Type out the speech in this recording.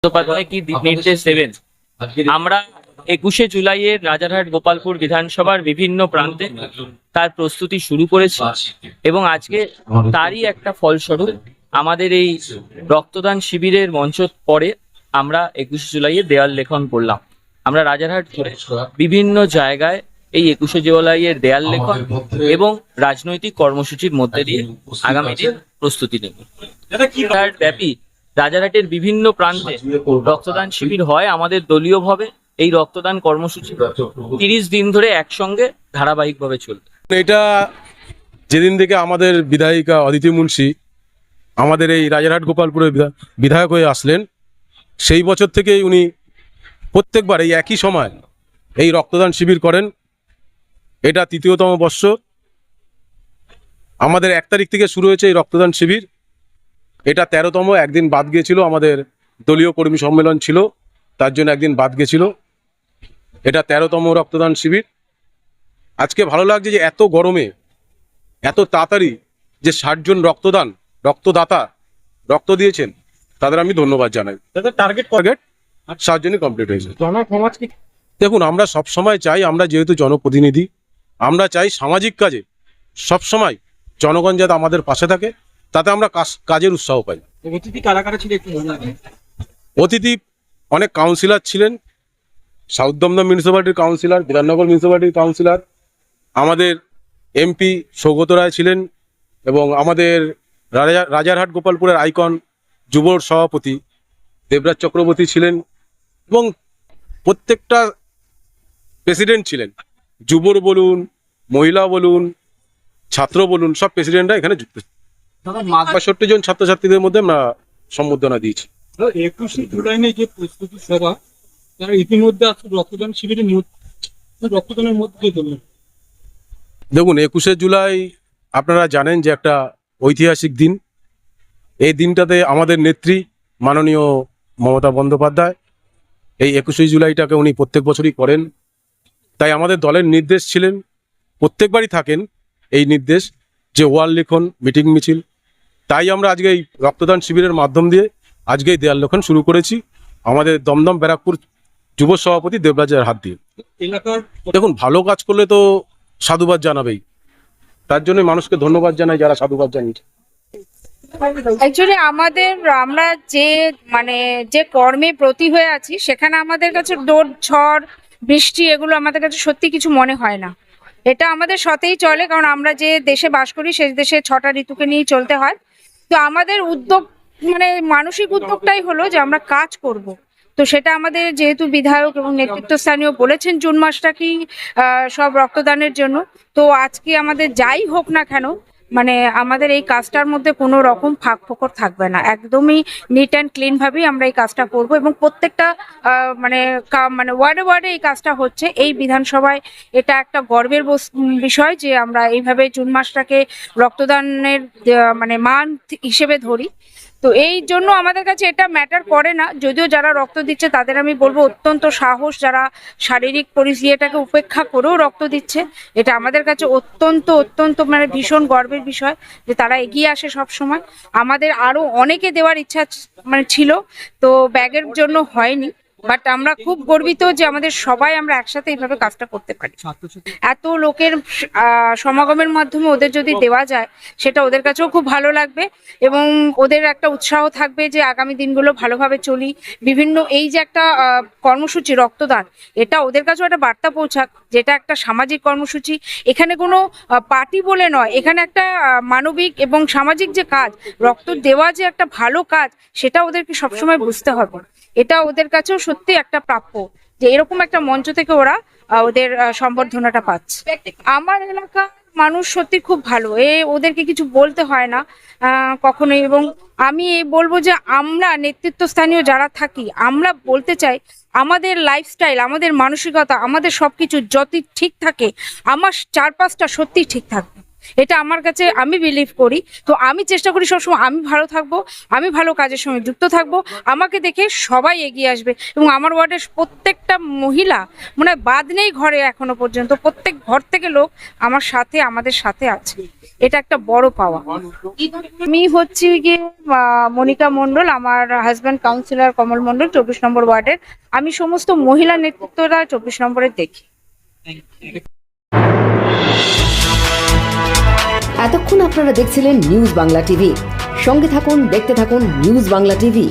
বন্দ্যোপাধ্যায় কি নির্দেশ দেবেন? আমরা 21শে জুলাইয়ের রাজারহাট গোপালপুর বিধানসভার বিভিন্ন প্রান্তে তার প্রস্তুতি শুরু করেছি এবং আজকে তারই একটা ফলস্বরূপ আমাদের এই রক্তদান শিবিরের মঞ্চ পরে আমরা 21শে জুলাইয়ে দেয়াল লেখন করলাম। আমরা রাজারহাট জুড়ে বিভিন্ন জায়গায় এই 21শে জুলাইয়ের দেয়াল লেখন এবং রাজনৈতিক কর্মসূচির মধ্যে দিয়ে আগামী দিন প্রস্তুতি নেব। ব্যাপী রাজারহাটের বিভিন্ন প্রান্তে রক্তদান শিবির হয় আমাদের দলীয়ভাবে। এই রক্তদান কর্মসূচি 30 দিন ধরে একসঙ্গে ধারাবাহিকভাবে চলবে। এটা যেদিন থেকে আমাদের বিধায়িকা অদিতি মুন্সি আমাদের এই রাজারহাট গোপালপুরের বিধায়ক হয়ে আসলেন, সেই বছর থেকেই উনি প্রত্যেকবার এই একই সময় এই রক্তদান শিবির করেন। এটা তৃতীয়তম বর্ষ। আমাদের 1 তারিখ থেকে শুরু হয়েছে এই রক্তদান শিবির। এটা 13তম, একদিন বাদ গিয়েছিল, আমাদের দলীয় কর্মী সম্মেলন ছিল, তার জন্য একদিন বাদ গেছিল। এটা 13তম রক্তদান শিবির। আজকে ভালো লাগছে যে এত গরমে এত তাড়াতাড়ি যে 60 জন রক্তদাতা রক্ত দিয়েছেন, তাদের আমি ধন্যবাদ জানাই। টার্গেট 60 জনই কমপ্লিট হয়েছে। দেখুন, আমরা সব সময় চাই, আমরা যেহেতু জনপ্রতিনিধি, আমরা চাই সামাজিক কাজে সব সময় জনগণ যাতে আমাদের পাশে থাকে, তাতে আমরা কাজের উৎসাহ পাই। অতিথি কারা কারা ছিল একটু বলুন। অতিথি অনেক কাউন্সিলর ছিলেন, south Dumdum মিউনিসিপ্যালিটির councillor, Bidhannagar মিউনিসিপ্যালিটির councillor, আমাদের এমপি সৌগত রায় ছিলেন এবং আমাদের রাজারহাট গোপালপুরের আইকন যুবর সভাপতি দেবরাজ চক্রবর্তী ছিলেন এবং প্রত্যেকটা প্রেসিডেন্ট ছিলেন। যুবর বলুন, মহিলা বলুন, ছাত্র বলুন, সব প্রেসিডেন্টরা এখানে যুক্ত। 65 জন ছাত্রছাত্রীদের মধ্যে আমরা সম্বর্ধনা দিয়েছি। 21শে জুলাই যে প্রস্তুতি সভা, তারা ইতিমধ্যে রক্তদান শিবিরে রক্তদানের মধ্যে দেখুন, 21শে জুলাই আপনারা জানেন যে একটা ঐতিহাসিক দিন। এই দিনটাতে আমাদের নেত্রী মাননীয় মমতা বন্দ্যোপাধ্যায় এই 21শে জুলাইটাকে উনি প্রত্যেক বছরই করেন। তাই আমাদের দলের নির্দেশ ছিলেন, প্রত্যেকবারই থাকেন এই নির্দেশ, যে ওয়াল লিখন, মিটিং মিছিল। তাই আমরা আজকে এই রক্তদান শিবিরের মাধ্যম দিয়ে আজকে এই দেয়াল লিখন শুরু করেছি আমাদের দমদম ব্যারাকপুর যুব সভাপতি দেবরাজের হাত দিয়ে। দেখুন, ভালো কাজ করলে তো সাধুবাদ জানাবেই, তার জন্য মানুষকে ধন্যবাদ জানাই যারা সাধুবাদ জানিয়েছে। অ্যাকচুয়ালি আমরা যে কর্মে ব্রতী হয়ে আছি, সেখানে আমাদের কাছে ঝড় বৃষ্টি এগুলো আমাদের কাছে সত্যি কিছু মনে হয় না। এটা আমাদের সাথেই চলে, কারণ আমরা যে দেশে বাস করি সেই দেশে 6টা ঋতুকে নিয়ে চলতে হয়। তো আমাদের উদ্যোগ মানসিক উদ্যোগটাই হলো যে আমরা কাজ করব। তো সেটা আমাদের যেহেতু বিধায়ক এবং নেতৃত্বস্থানীয় বলেছেন জুন মাসটাকেই সব রক্তদানের জন্য, তো আজকে আমাদের যাই হোক না কেন, আমাদের এই কাজটার মধ্যে কোনো রকম ফাঁক ফোকর থাকবে না। একদমই নিট অ্যান্ড ক্লিন ভাবেই আমরা এই কাজটা করব এবং প্রত্যেকটা ওয়ার্ডে ওয়ার্ডে এই কাজটা হচ্ছে। এই বিধানসভায় এটা একটা গর্বের বিষয় যে আমরা এইভাবে জুন মাসটাকে রক্তদানের মান্থ হিসেবে ধরি। তো এই জন্য আমাদের কাছে এটা ম্যাটার করে না। যদিও যারা রক্ত দিচ্ছে তাদের আমি বলবো অত্যন্ত সাহস, যারা শারীরিক পরিস্থিতিটাকে উপেক্ষা করেও রক্ত দিচ্ছে, এটা আমাদের কাছে অত্যন্ত অত্যন্ত ভীষণ গর্বের বিষয় যে তারা এগিয়ে আসে সব সময়। আমাদের আরো অনেকে দেওয়ার ইচ্ছা ছিল, তো ব্যাগের জন্য হয়নি, বাট আমরা খুব গর্বিত যে আমাদের সবাই আমরা একসাথে এইভাবে কাজটা করতে পারি। এত লোকের সমাগমের মাধ্যমে ওদের যদি দেওয়া যায়, সেটা ওদের কাছেও খুব ভালো লাগবে এবং ওদের একটা উৎসাহ থাকবে যে আগামী দিনগুলো ভালোভাবে চলি। বিভিন্ন এই যে একটা কর্মসূচি রক্তদান, এটা ওদের কাছেও একটা বার্তা পৌঁছাক, যেটা একটা সামাজিক কর্মসূচি। এখানে কোনো পার্টি বলে নয়, এখানে একটা মানবিক এবং সামাজিক যে কাজ, রক্ত দেওয়া যে একটা ভালো কাজ, সেটা ওদেরকে সবসময় বুঝতে হবে। এটা ওদের কাছেও সত্যি একটা প্রাপ্য যে এরকম একটা মঞ্চ থেকে ওরা ওদের সম্বর্ধনাটা পাচ্ছে। আমার এলাকার মানুষ সত্যি খুব ভালো, ওদেরকে কিছু বলতে হয় না কখনোই। এবং আমি বলবো যে আমরা নেতৃত্বস্থানীয় যারা থাকি, আমরা বলতে চাই আমাদের লাইফস্টাইল, আমাদের মানসিকতা, আমাদের সবকিছু যদি ঠিক থাকে, আমার চারপাশটা সত্যি ঠিক থাকবে। এটা আমার কাছে, আমি বিলিভ করি। তো আমি চেষ্টা করি সবসময় আমি ভালো থাকবো, আমি ভালো কাজের সঙ্গে যুক্ত থাকবো, আমাকে দেখে সবাই এগিয়ে আসবে। এবং আমার ওয়ার্ডের প্রত্যেকটা মহিলা মানে বাদ নেই ঘরে, এখনো পর্যন্ত প্রত্যেক ঘর থেকে লোক আমার সাথে, আমাদের সাথে আছে। এটা একটা বড় পাওয়া। আমি হচ্ছে গিয়ে মনিকা মণ্ডল, আমার হাজব্যান্ড কাউন্সিলর কমল মণ্ডল 24 নম্বর ওয়ার্ডের। আমি সমস্ত মহিলা নেতৃত্বরা 24 নম্বরে দেখি। এতক্ষণ আপনারা দেখছিলেন নিউজ বাংলা টিভি। সঙ্গে থাকুন, দেখতে থাকুন নিউজ বাংলা টিভি।